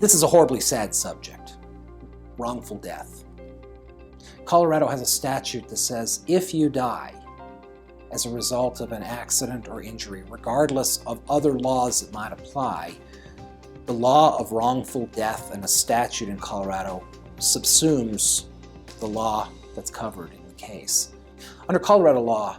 This is a horribly sad subject, wrongful death. Colorado has a statute that says if you die as a result of an accident or injury, regardless of other laws that might apply, the law of wrongful death and a statute in Colorado subsumes the law that's covered in the case. Under Colorado law,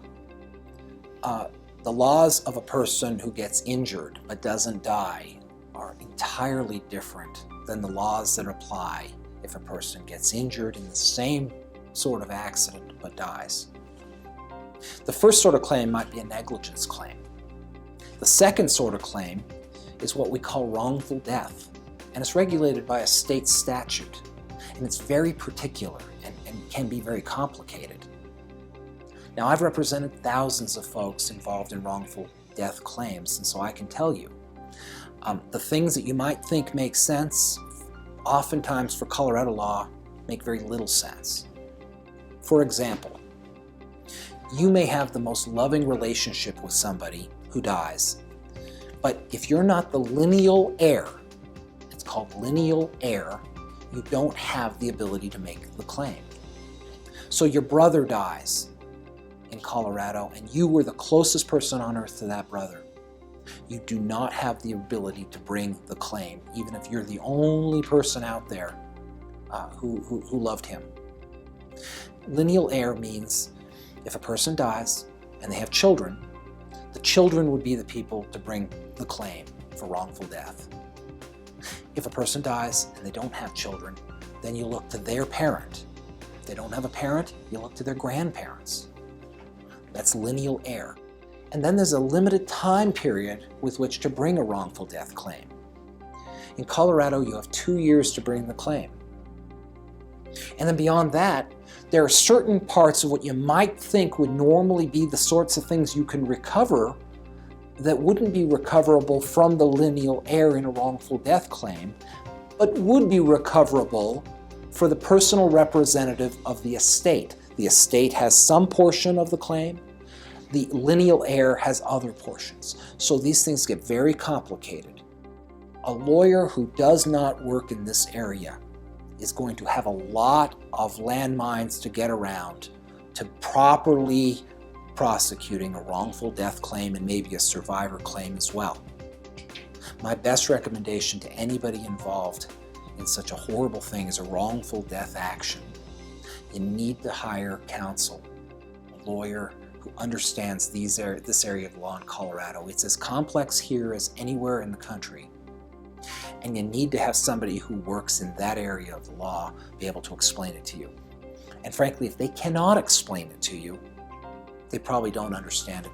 the laws of a person who gets injured but doesn't die are entirely different than the laws that apply if a person gets injured in the same sort of accident but dies. The first sort of claim might be a negligence claim. The second sort of claim is what we call wrongful death, and it's regulated by a state statute, and it's very particular and can be very complicated. Now, I've represented thousands of folks involved in wrongful death claims, and so I can tell you, the things that you might think make sense, oftentimes for Colorado law, make very little sense. For example, you may have the most loving relationship with somebody who dies, but if you're not the lineal heir, it's called lineal heir, you don't have the ability to make the claim. So your brother dies in Colorado, and you were the closest person on earth to that brother. You do not have the ability to bring the claim, even if you're the only person out there who loved him. Lineal heir means if a person dies and they have children, the children would be the people to bring the claim for wrongful death. If a person dies and they don't have children, then you look to their parent. If they don't have a parent, you look to their grandparents. That's lineal heir. And then there's a limited time period with which to bring a wrongful death claim. In Colorado, you have 2 years to bring the claim. And then beyond that, there are certain parts of what you might think would normally be the sorts of things you can recover that wouldn't be recoverable from the lineal heir in a wrongful death claim, but would be recoverable for the personal representative of the estate. The estate has some portion of the claim. The lineal heir has other portions. So these things get very complicated. A lawyer who does not work in this area is going to have a lot of landmines to get around to properly prosecuting a wrongful death claim and maybe a survivor claim as well. My best recommendation to anybody involved in such a horrible thing as a wrongful death action, you need to hire counsel, a lawyer who understands this area of law in Colorado. It's as complex here as anywhere in the country. And you need to have somebody who works in that area of the law be able to explain it to you. And frankly, if they cannot explain it to you, they probably don't understand it